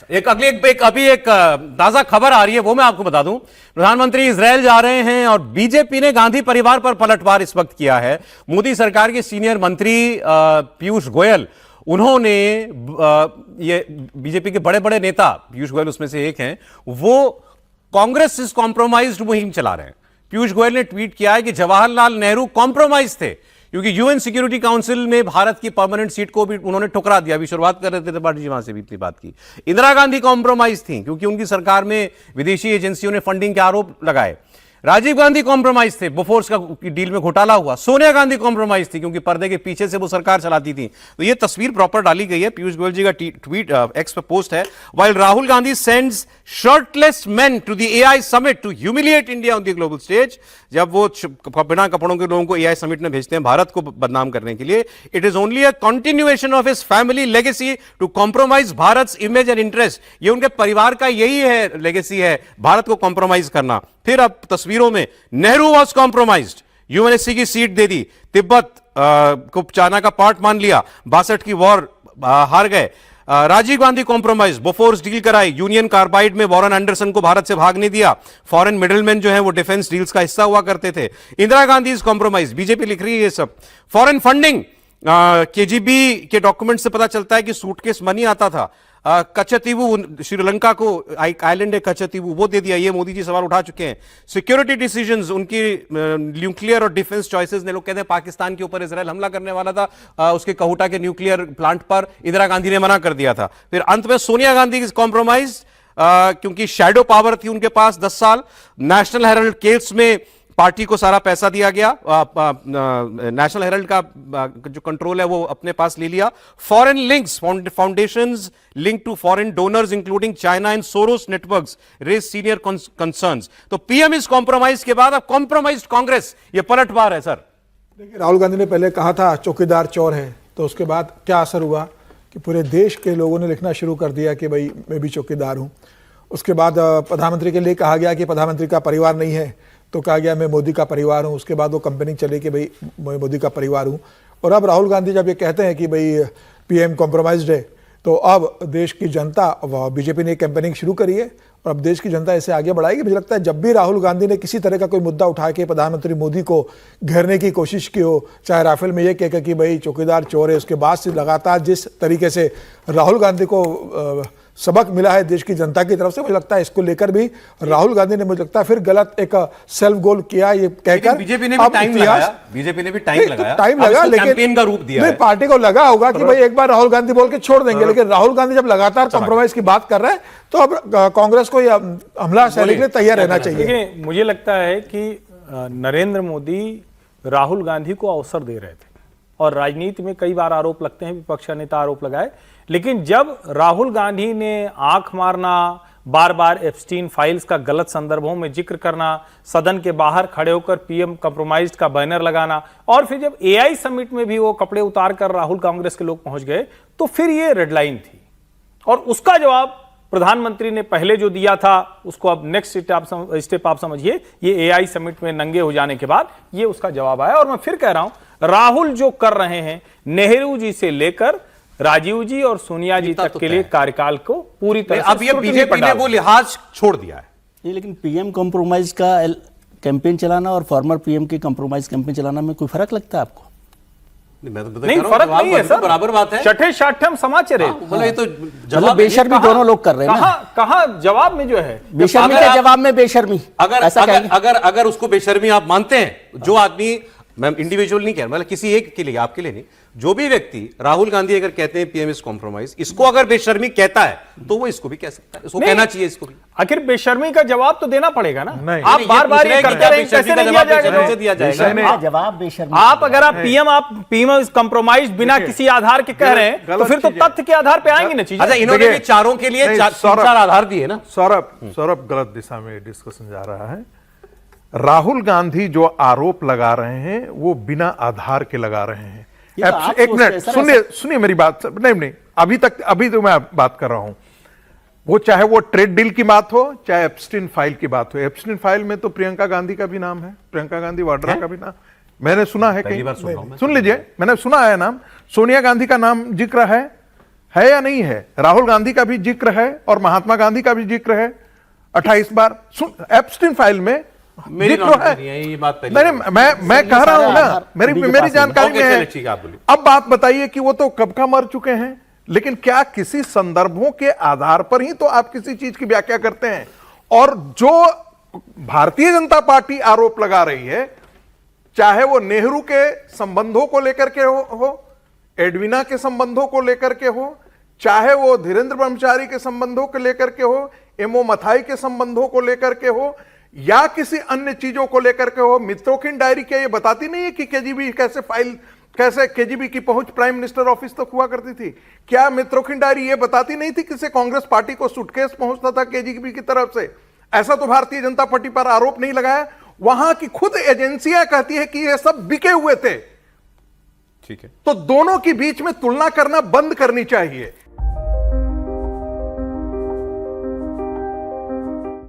अच्छा, अभी एक ताजा खबर आ रही है, वो मैं आपको बता दूं। प्रधानमंत्री इजरायल जा रहे हैं और बीजेपी ने गांधी परिवार पर पलटवार इस वक्त किया है। मोदी सरकार के सीनियर मंत्री पीयूष गोयल, उन्होंने ये बीजेपी के बड़े बड़े नेता, पीयूष गोयल उसमें से एक हैं, वो कांग्रेस इज कॉम्प्रोमाइज्ड मुहिम चला रहे हैं। पीयूष गोयल ने ट्वीट किया है कि जवाहरलाल नेहरू कॉम्प्रोमाइज थे, क्योंकि यूएन सिक्योरिटी काउंसिल में भारत की परमानेंट सीट को भी उन्होंने ठुकरा दिया। अभी शुरुआत कर रहे थे त्रिपाठी जी वहां से भी इतनी बात की। इंदिरा गांधी कॉम्प्रोमाइज थी, क्योंकि उनकी सरकार में विदेशी एजेंसियों ने फंडिंग के आरोप लगाए। राजीव गांधी कॉम्प्रोमाइज थे, बोफोर्स का डील में घोटाला हुआ। सोनिया गांधी कॉम्प्रोमाइज थी, क्योंकि पर्दे के पीछे से वो सरकार चलाती थी। तो ये तस्वीर प्रॉपर डाली गई है। पीयूष गोयल जी का ट्वीट एक्स पे पोस्ट है। While Rahul Gandhi sends shirtless men to the AI summit to humiliate India on the global stage, जब वो बिना कपड़ों के लोगों को एआई समिट में भेजते हैं भारत को बदनाम करने के लिए, it is only a continuation of his family legacy to compromise Bharat image and interest. ये उनके परिवार का यही है, लेगेसी है, भारत को कॉम्प्रोमाइज करना। फिर अब तस्वीरों में नेहरू वॉज कॉम्प्रोमाइज्ड, यूएनएससी की सीट दे दी, तिब्बत को चाइना का पार्ट मान लिया, 62 की वॉर हार गए। Rajiv Gandhi compromise, Bofors deal कराई, यूनियन कार्बाइड में वॉरेन एंडरसन को भारत से भागने दिया, फॉरेन मिडलमैन जो है वो डिफेंस डील्स का हिस्सा हुआ करते थे। Indira Gandhi is compromise, BJP लिख रही है ये सब। फॉरेन फंडिंग, केजीबी के डॉक्यूमेंट से पता चलता है कि सूटकेस मनी आता था। कचतीवू, श्रीलंका को आइलैंड है कचतीवू, वो दे दिया। ये मोदी जी सवाल उठा चुके हैं। सिक्योरिटी डिसीजंस, उनकी न्यूक्लियर और डिफेंस चॉइसेस ने, लोग कहते हैं पाकिस्तान के ऊपर इजरायल हमला करने वाला था, उसके कहूटा के न्यूक्लियर प्लांट पर इंदिरा गांधी ने मना कर दिया था। फिर अंत में सोनिया गांधी इज कॉम्प्रोमाइज, क्योंकि शैडो पावर थी उनके पास 10 साल। नेशनल हेराल्ड केस में पार्टी को सारा पैसा दिया गया, नेशनल हेराल्ड का जो कंट्रोल है वो अपने पास ले लिया। Foreign links, foundations link to foreign donors including China and Soros networks raise senior concerns. तो पीएम इज कॉम्प्रोमाइज के बाद अब कॉम्प्रोमाइज्ड कांग्रेस, ये पलटवार है सर। देखिए, राहुल गांधी ने पहले कहा था चौकीदार चोर है, तो उसके बाद क्या असर हुआ कि पूरे देश के लोगों ने लिखना शुरू कर दिया कि भाई मैं भी चौकीदार हूं। उसके बाद प्रधानमंत्री के लिए कहा गया कि प्रधानमंत्री का परिवार नहीं है, तो कहा गया मैं मोदी का परिवार हूं। उसके बाद वो कंपेनिंग चली कि भाई मैं मोदी का परिवार हूं। और अब राहुल गांधी जब ये कहते हैं कि भाई पीएम कॉम्प्रोमाइज्ड है, तो अब देश की जनता, बीजेपी ने कैंपेनिंग शुरू करी है और अब देश की जनता इसे आगे बढ़ाएगी। मुझे लगता है जब भी राहुल गांधी ने किसी तरह का कोई मुद्दा उठा के प्रधानमंत्री मोदी को घेरने की कोशिश की हो, चाहे राफेल में ये कहकर कि भाई चौकीदार चोर है, उसके बाद से लगातार जिस तरीके से राहुल गांधी को सबक मिला है देश की जनता की तरफ से, मुझे लगता है इसको लेकर भी राहुल गांधी ने, मुझे लगता है फिर गलत एक सेल्फ गोल किया ये कहकर। बीजेपी ने भी टाइम लगाया, बीजेपी ने भी टाइम लगा, लेकिन कैंपेन का रूप दिया है। पार्टी को लगा होगा कि भाई एक बार राहुल गांधी बोल के छोड़ देंगे, लेकिन राहुल गांधी जब लगातार कॉम्प्रोमाइज की बात कर रहे हैं, तो अब कांग्रेस को यह हमला सहने के लिए तैयार रहना चाहिए। मुझे लगता है कि नरेंद्र मोदी राहुल गांधी को अवसर दे रहे थे, और राजनीति में कई बार आरोप लगते हैं, विपक्ष नेता आरोप लगाए, लेकिन जब राहुल गांधी ने आंख मारना, बार बार एप्स्टीन फाइल्स का गलत संदर्भों में जिक्र करना, सदन के बाहर खड़े होकर पीएम कॉम्प्रोमाइज्ड का बैनर लगाना, और फिर जब एआई समिट में भी वो कपड़े उतार कर राहुल कांग्रेस के लोग पहुंच गए, तो फिर ये रेड लाइन थी। और उसका जवाब प्रधानमंत्री ने पहले जो दिया था, उसको अब नेक्स्ट स्टेप आप समझिए, ये एआई समिट में नंगे हो जाने के बाद ये उसका जवाब आया। और मैं फिर कह रहा हूं, राहुल जो कर रहे हैं, नेहरू जी से लेकर राजीव जी और सोनिया जी तक के लिए कार्यकाल को पूरी तरह से, अब ये बीजेपी ने वो लिहाज छोड़ दिया है। ये लेकिन पीएम कॉम्प्रोमाइज का कैंपेन चलाना और फॉर्मर पीएम की कॉम्प्रोमाइज कैंपेन चलाना में कोई फर्क लगता है आपको? नहीं, फर्क नहीं है सर, बराबर बात है। छठे साठम समाचार है, बोले तो जवाब बेशर्मी दोनों लोग कर रहे हैं। कहां जवाब में जो है बेशर्मी के जवाब में बेशर्मी, अगर उसको बेशर्मी आप मानते हैं, जो आदमी, मैं इंडिविजुअल नहीं कह रहा, मतलब किसी एक के लिए, आपके लिए नहीं, जो भी व्यक्ति राहुल गांधी अगर कहते हैं पीएम इज कॉम्प्रोमाइज, इसको अगर बेशर्मी कहता है तो वो इसको भी कह सकता है, इसको कहना चाहिए इसको भी। आखिर बेशर्मी का जवाब तो देना पड़ेगा ना। आप बार बार ये करते रहेंगे, कैसे नहीं दिया जाएगा जवाब? बेशर्मी आप अगर आप पीएम इज कॉम्प्रोमाइज बिना किसी आधार के कह रहे हैं, तो फिर तो तथ्य के आधार पे आएंगे ना चीजें। अच्छा, इन्होंने भी चारों के लिए चार आधार दिए ना। सौरभ गलत दिशा में डिस्कशन जा रहा है। राहुल गांधी जो आरोप लगा रहे हैं वो बिना आधार के लगा रहे हैं। एक मिनट सुनिए मेरी बात। नहीं, अभी तो मैं बात कर रहा हूं। वो चाहे वो ट्रेड डील की बात हो, चाहे एप्स्टीन फाइल की बात हो। एप्स्टीन फाइल में तो प्रियंका गांधी का भी नाम है, प्रियंका गांधी वाड्रा का भी नाम मैंने सुना है कहीं। सुन लीजिए, मैंने सुना है नाम। सोनिया गांधी का नाम जिक्र है, है या नहीं है? राहुल गांधी का भी जिक्र है और महात्मा गांधी का भी जिक्र है 28 बार। सुन, एप्स्टीन फाइल में मेरी जिक्र नॉलेज है। नहीं है, ये बात पहली नहीं, मैं कह रहा हूं ना, मेरी जानकारी में है। ठीक है, आप बोलिए। अब बात बताइए कि वो तो कब का मर चुके हैं, लेकिन क्या किसी संदर्भों के आधार पर ही तो आप किसी चीज की व्याख्या करते हैं? और जो भारतीय जनता पार्टी आरोप लगा रही है, चाहे वो नेहरू के संबंधों को लेकर के हो, एडविना के संबंधों को लेकर के हो, चाहे वो धीरेन्द्र ब्रह्मचारी के संबंधों को लेकर के हो, एमओ मथाई के संबंधों को लेकर के हो, या किसी अन्य चीजों को लेकर के हो, मित्रों डायरी क्या ये बताती नहीं है कि केजीबी कैसे केजीबी की पहुंच प्राइम मिनिस्टर ऑफिस तक हुआ करती थी? क्या मित्रों डायरी ये बताती नहीं थी किसी कांग्रेस पार्टी को सूटकेस पहुंचता था केजीबी की तरफ से? ऐसा तो भारतीय जनता पार्टी पर आरोप नहीं लगाया। वहां की खुद एजेंसियां कहती है कि ये सब बिके हुए थे। ठीक है, तो दोनों के बीच में तुलना करना बंद करनी चाहिए।